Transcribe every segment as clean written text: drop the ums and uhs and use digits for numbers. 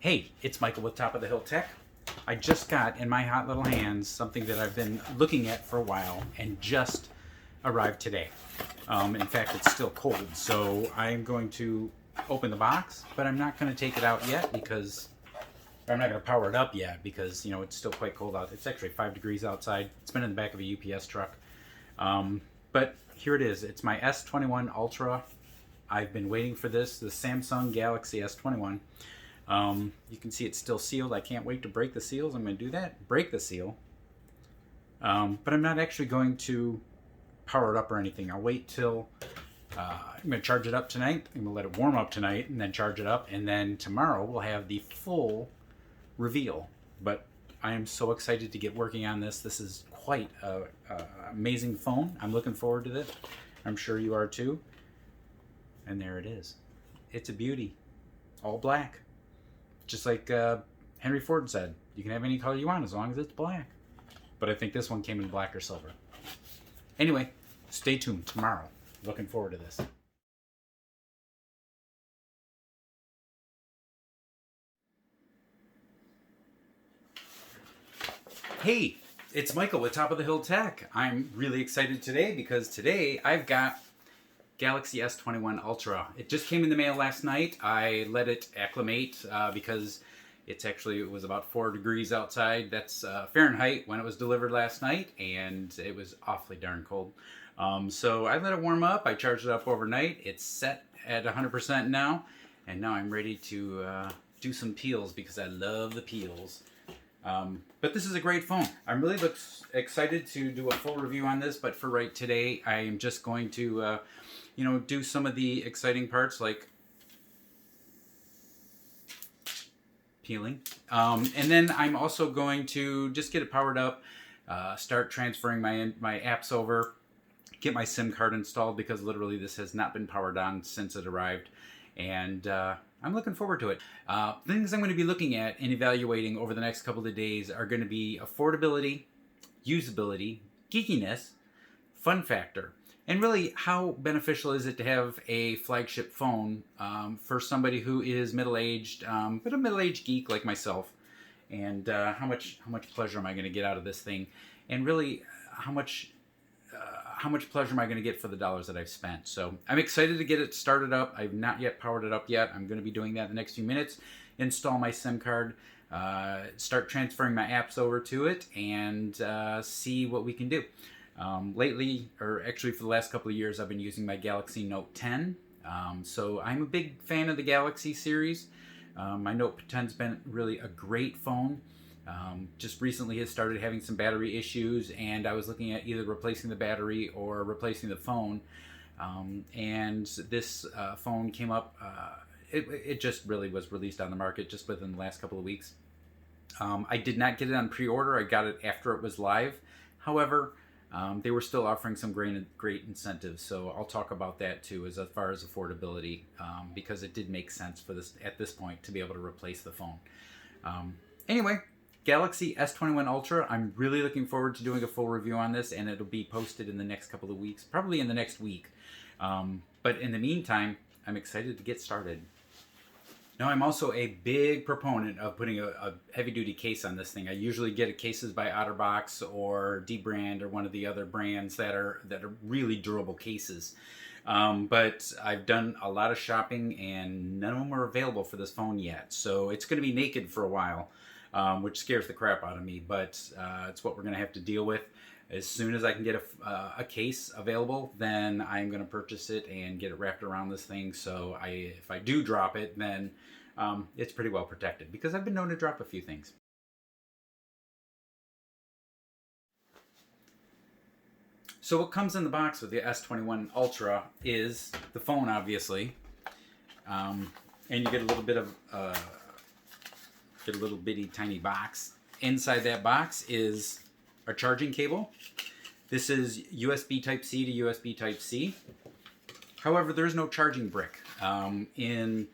Hey, it's Michael with Top of the Hill Tech. I just got in my hot little hands something that I've been looking at for a while and just arrived today. In fact, it's still cold, so I'm going to open the box, but I'm not going to take it out yet because I'm not going to power it up yet because, it's still quite cold out. It's actually 5 degrees outside. It's been in the back of a UPS truck. But here it is. It's my S21 Ultra. I've been waiting for this, the Samsung Galaxy S21. You can see it's still sealed. I can't wait to break the seals. I'm going to do that, break the seal. But I'm not actually going to power it up or anything. I'll wait till I'm going to charge it up tonight. I'm going to let it warm up tonight and then charge it up. And then tomorrow we'll have the full reveal. But I am so excited to get working on this. This is quite an amazing phone. I'm looking forward to this. I'm sure you are too. And there it is. It's a beauty. All black. Just like Henry Ford said, you can have any color you want as long as it's black. But I think this one came in black or silver. Anyway, stay tuned tomorrow. Looking forward to this. Hey, it's Michael with Top of the Hill Tech. I'm really excited today because today I've got Galaxy S21 Ultra. It just came in the mail last night. I let it acclimate because it was about 4 degrees outside. That's Fahrenheit when it was delivered last night, and it was awfully darn cold. So I let it warm up. I charged it up overnight. It's set at 100% now, and now I'm ready to do some peels because I love the peels. But this is a great phone. I'm really excited to do a full review on this, but for right today, I am just going to do some of the exciting parts like peeling. And then I'm also going to just get it powered up, start transferring my apps over, get my SIM card installed because literally this has not been powered on since it arrived. And I'm looking forward to it. Things I'm going to be looking at and evaluating over the next couple of days are going to be affordability, usability, geekiness, fun factor, and really how beneficial is it to have a flagship phone for somebody who is middle-aged, but a middle-aged geek like myself, and how much pleasure am I going to get out of this thing, and really how much pleasure am I going to get for the dollars that I've spent. So I'm excited to get it started up. I've not yet powered it up yet. I'm going to be doing that in the next few minutes. Install my SIM card, start transferring my apps over to it, and see what we can do. Lately, or actually for the last couple of years, I've been using my Galaxy Note 10. So I'm a big fan of the Galaxy series. My Note 10's been really a great phone. Just recently has started having some battery issues, and I was looking at either replacing the battery or replacing the phone. And this phone came up, it just really was released on the market just within the last couple of weeks. I did not get it on pre-order. I got it after it was live. However, they were still offering some great incentives, so I'll talk about that too as far as affordability, because it did make sense for this at this point to be able to replace the phone. Anyway, Galaxy S21 Ultra, I'm really looking forward to doing a full review on this, and it'll be posted in the next couple of weeks, probably in the next week. But in the meantime, I'm excited to get started. Now, I'm also a big proponent of putting a heavy-duty case on this thing. I usually get cases by OtterBox or D-Brand or one of the other brands that are really durable cases. But I've done a lot of shopping, and none of them are available for this phone yet. So it's going to be naked for a while, which scares the crap out of me. But it's what we're going to have to deal with. As soon as I can get a case available, then I'm going to purchase it and get it wrapped around this thing. So if I do drop it, then it's pretty well protected because I've been known to drop a few things. So what comes in the box with the S21 Ultra is the phone, obviously, and you get a little bit of get a little bitty tiny box. Inside that box is a charging cable. This is USB Type-C to USB Type-C. However, there's no charging brick. In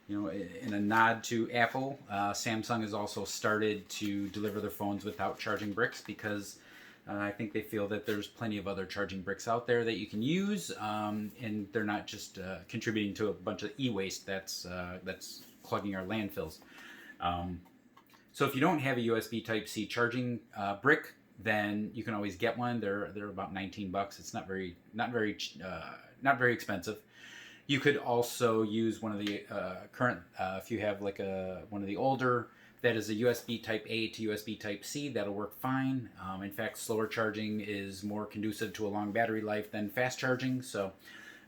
a nod to Apple, Samsung has also started to deliver their phones without charging bricks because I think they feel that there's plenty of other charging bricks out there that you can use, and they're not just contributing to a bunch of e-waste that's clogging our landfills. So if you don't have a USB Type-C charging brick, then you can always get one. They're about $19. It's not very expensive. You could also use one of the current, if you have like one of the older that is a USB Type A to USB Type C, that'll work fine. In fact, slower charging is more conducive to a long battery life than fast charging. So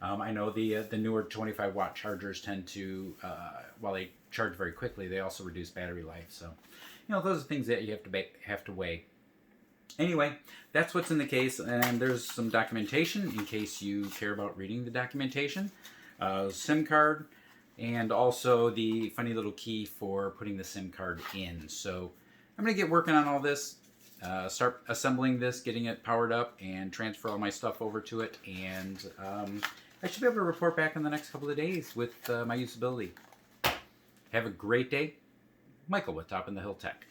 I know the newer 25-watt chargers tend to, while they charge very quickly, they also reduce battery life. So, those are things that you have to weigh. Anyway, that's what's in the case, and there's some documentation in case you care about reading the documentation. SIM card, and also the funny little key for putting the SIM card in. So I'm going to get working on all this, start assembling this, getting it powered up, and transfer all my stuff over to it, and I should be able to report back in the next couple of days with my usability. Have a great day. Michael with Top in the Hill Tech.